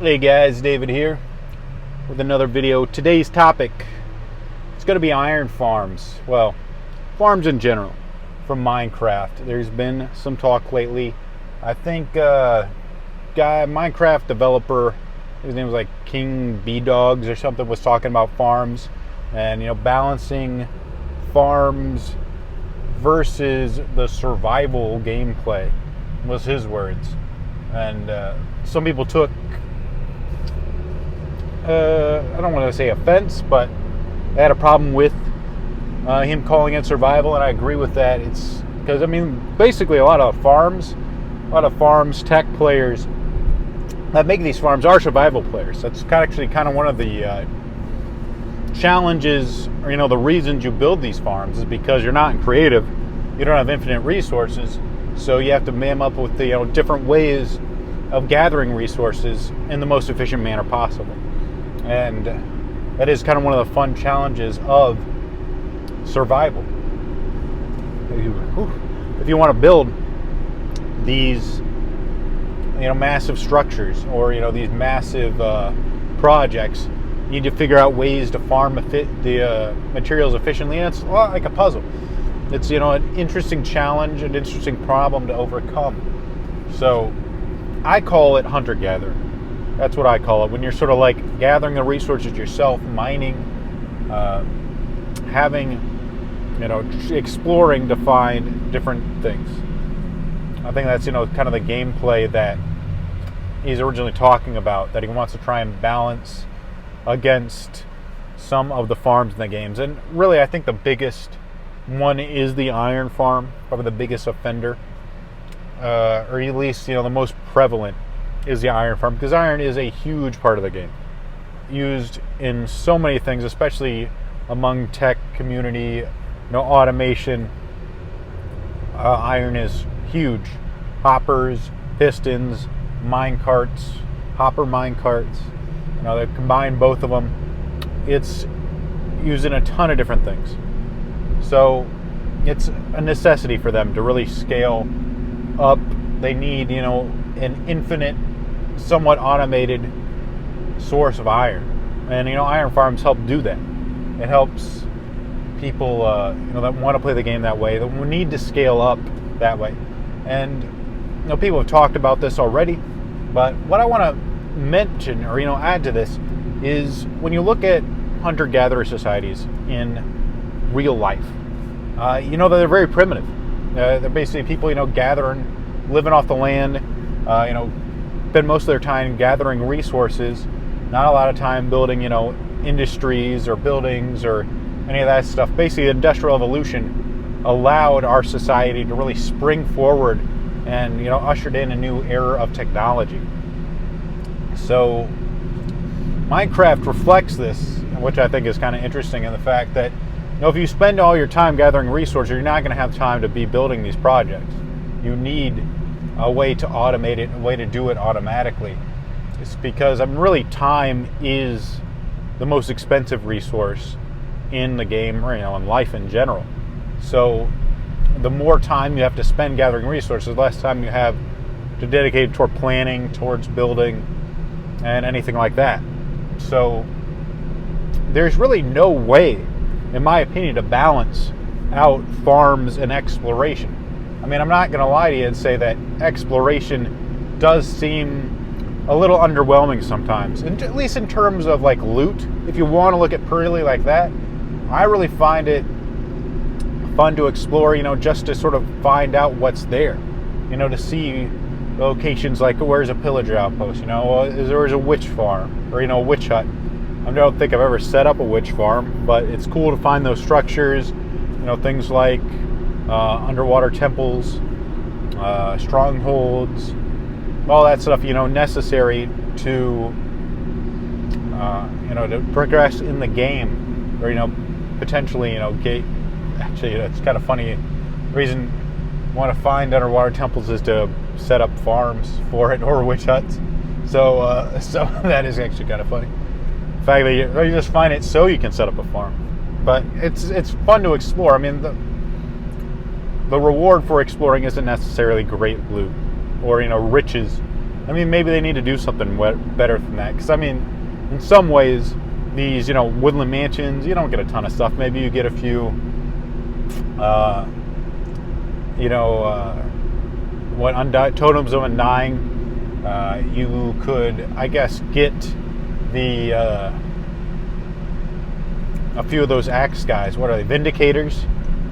Hey guys, David here with another video. Today's topic is going to be iron farms. Well, farms in general from Minecraft. There's been some talk lately. I think Minecraft developer, his name was like King B Dogs or something, was talking about farms and balancing farms versus the survival gameplay was his words. And some people took I don't want to say offense, but I had a problem with him calling it survival, and I agree with that. It's because, basically a lot of farms, tech players that make these farms are survival players. That's actually kind of one of the challenges, or the reasons you build these farms is because you're not in creative, you don't have infinite resources, so you have to man up with the different ways of gathering resources in the most efficient manner possible. And that is kind of one of the fun challenges of survival. If you want to build these massive structures or these massive projects, you need to figure out ways to farm the materials efficiently, and it's a lot like a puzzle. It's an interesting challenge, an interesting problem to overcome. So I call it hunter-gatherer. That's what I call it. When you're sort of like gathering the resources yourself, mining, exploring to find different things. I think that's, kind of the gameplay that he's originally talking about, that he wants to try and balance against some of the farms in the games. And really, I think the biggest one is the iron farm, probably the biggest offender, or at least, the most prevalent is the iron farm, because iron is a huge part of the game, used in so many things, especially among tech community, automation. Iron is huge. Hoppers, pistons, mine carts, hopper mine carts. They combine both of them. It's used in a ton of different things. So it's a necessity for them to really scale up. They need, an infinite, somewhat automated source of iron. And, iron farms help do that. It helps people, that want to play the game that way, that need to scale up that way. And, people have talked about this already, but what I want to mention or, add to this is when you look at hunter-gatherer societies in real life, that they're very primitive. They're basically people, gathering, living off the land, spend most of their time gathering resources, not a lot of time building, industries or buildings or any of that stuff. Basically, the Industrial Revolution allowed our society to really spring forward and, ushered in a new era of technology. So Minecraft reflects this, which I think is kind of interesting in the fact that, if you spend all your time gathering resources, you're not going to have time to be building these projects. You need a way to automate it, a way to do it automatically. It's because really time is the most expensive resource in the game, or in life in general. So the more time you have to spend gathering resources, the less time you have to dedicate toward planning, towards building, and anything like that. So there's really no way, in my opinion, to balance out farms and exploration. I'm not going to lie to you and say that exploration does seem a little underwhelming sometimes, at least in terms of like loot. If you want to look at purely like that, I really find it fun to explore, just to sort of find out what's there, to see locations like where's a pillager outpost, there's a witch farm, or, a witch hut. I don't think I've ever set up a witch farm, but it's cool to find those structures, things like underwater temples, strongholds, all that stuff, necessary to, to progress in the game, or, potentially, actually, it's kind of funny. The reason you want to find underwater temples is to set up farms for it, or witch huts. So that is actually kind of funny. In fact, you just find it so you can set up a farm. But it's fun to explore. The reward for exploring isn't necessarily great loot or riches I mean, maybe they need to do something better than that. Because, I mean, in some ways, these, woodland mansions, you don't get a ton of stuff. Maybe you get a few, Totems of Undying. You could, I guess, get a few of those axe guys. What are they? Vindicators?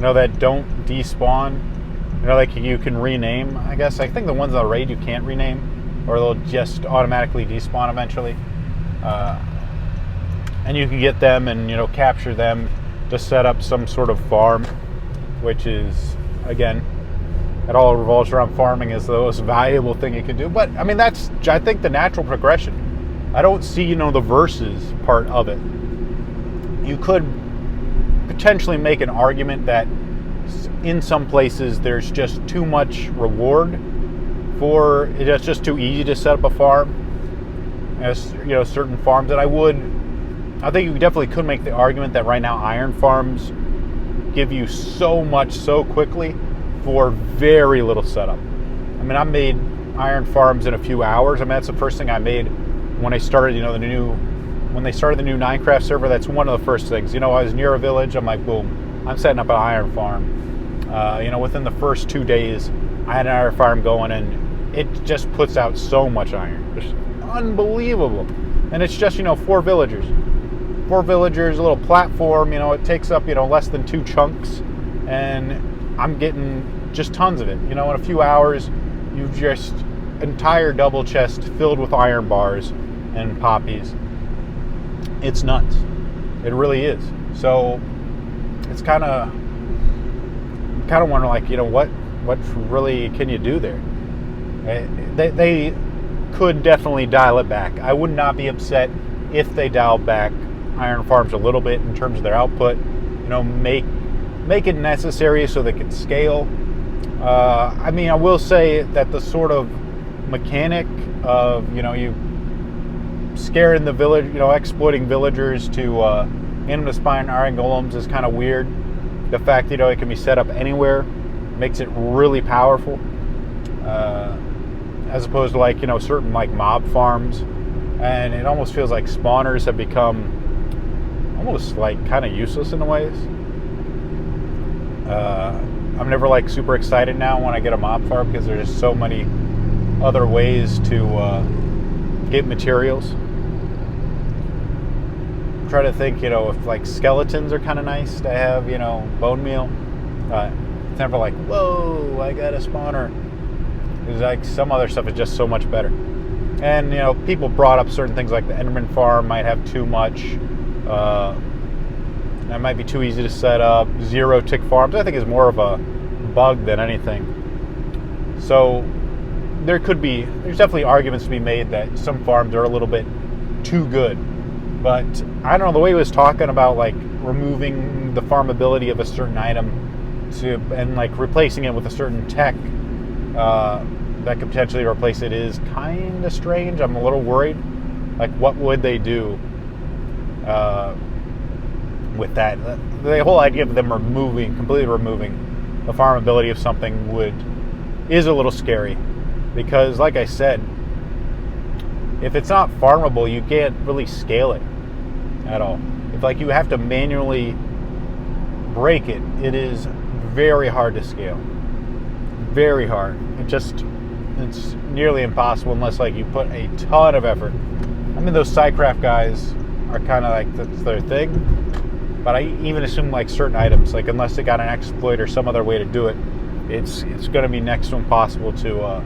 That don't despawn. Like you can rename, I guess. I think the ones on the raid you can't rename, or they'll just automatically despawn eventually. And you can get them and, capture them to set up some sort of farm, which is, again, it all revolves around farming as the most valuable thing you can do. But, I mean, that's, I think, the natural progression. I don't see, the versus part of it. You could potentially make an argument that in some places there's just too much reward for it. It's just too easy to set up a farm. As certain farms that I think you definitely could make the argument that right now iron farms give you so much so quickly for very little setup. I mean, I made iron farms in a few hours. I mean, that's the first thing I made when I started, when they started the new Minecraft server. That's one of the first things. I was near a village. I'm like, boom, I'm setting up an iron farm. Within the first 2 days, I had an iron farm going, and it just puts out so much iron. Just unbelievable. And it's just, 4 villagers. 4 villagers, a little platform, it takes up, less than 2 chunks, and I'm getting just tons of it. In a few hours, you've just entire double chest filled with iron bars and poppies. It's nuts. It really is. So it's kind of wonder, like, what really can you do there? They could definitely dial it back. I would not be upset if they dialed back iron farms a little bit in terms of their output. Make it necessary so they can scale. I mean, I will say that the sort of mechanic of you scaring the village, exploiting villagers to aim to spawn iron golems is kind of weird. The fact that it can be set up anywhere makes it really powerful, as opposed to certain mob farms, and it almost feels like spawners have become almost kind of useless in ways. I'm never super excited now when I get a mob farm because there's just so many other ways to get materials. I'm trying to think, if skeletons are kind of nice to have, bone meal. It's never whoa, I got a spawner. It's some other stuff is just so much better. And, people brought up certain things like the Enderman farm might have too much. That might be too easy to set up. 0 tick farms, I think, is more of a bug than anything. So there's definitely arguments to be made that some farms are a little bit too good. But I don't know, the way he was talking about removing the farmability of a certain item and replacing it with a certain tech that could potentially replace it is kind of strange. I'm a little worried. What would they do with that? The whole idea of them completely removing the farmability of something is a little scary, because like I said, if it's not farmable, you can't really scale it at all. If you have to manually break it, it is very hard to scale. Very hard. It's nearly impossible unless you put a ton of effort. I mean, those Psycraft guys are kind of that's their thing. But I even assume certain items, unless they got an exploit or some other way to do it, it's going to be next to impossible to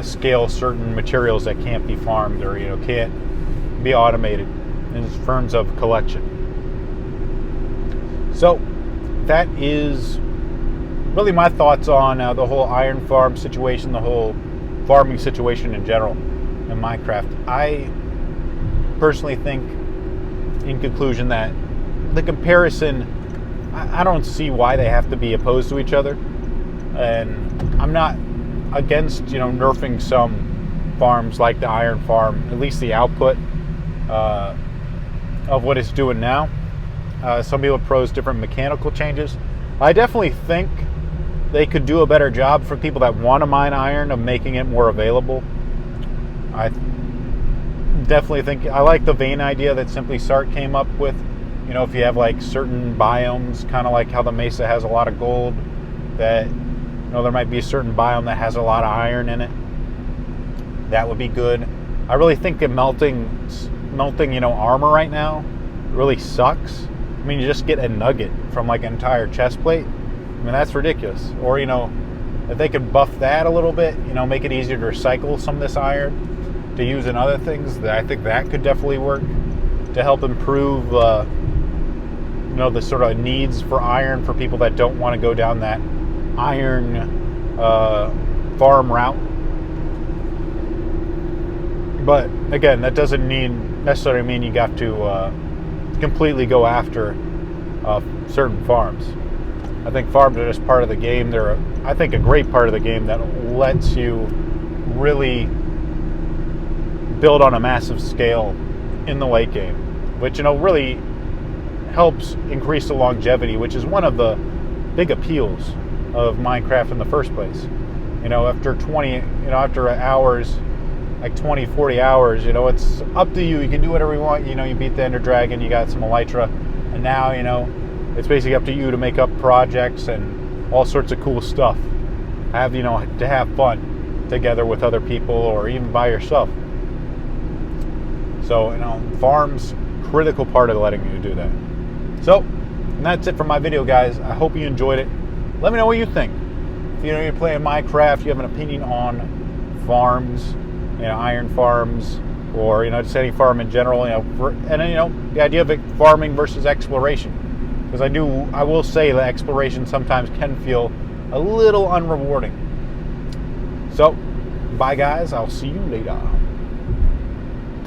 scale certain materials that can't be farmed or can't be automated in terms of collection. So that is really my thoughts on the whole iron farm situation, the whole farming situation in general in Minecraft. I personally think, in conclusion, that the comparison, I don't see why they have to be opposed to each other. And I'm not against, nerfing some farms like the iron farm, at least the output of what it's doing now. Some people propose different mechanical changes. I definitely think they could do a better job for people that want to mine iron of making it more available. I definitely think I like the vein idea that Simply Start came up with. You know, if you have like certain biomes, kind of like how the Mesa has a lot of gold, that, you know, there might be a certain biome that has a lot of iron in it. That would be good. I really think that melting, you know, armor right now really sucks. I mean, you just get a nugget from like an entire chest plate. I mean, that's ridiculous. Or, you know, if they could buff that a little bit, you know, make it easier to recycle some of this iron to use in other things, I think that could definitely work to help improve, you know, the sort of needs for iron for people that don't want to go down that iron farm route. But again, that doesn't necessarily mean you got to completely go after certain farms. I think farms are just part of the game. They're, I think, a great part of the game that lets you really build on a massive scale in the late game, which, you know, really helps increase the longevity, which is one of the big appeals of Minecraft in the first place. You know, after hours, like 20, 40 hours, you know, it's up to you. You can do whatever you want. You know, you beat the Ender Dragon, you got some Elytra, and now, you know, it's basically up to you to make up projects and all sorts of cool stuff. You know, to have fun together with other people or even by yourself. So, you know, farms, critical part of letting you do that. So, and that's it for my video, guys. I hope you enjoyed it. Let me know what you think. If you know you're playing Minecraft, you have an opinion on farms, you know, iron farms, or, you know, just any farm in general, you know, and then, you know, the idea of farming versus exploration. Because I will say that exploration sometimes can feel a little unrewarding. So, bye guys, I'll see you later.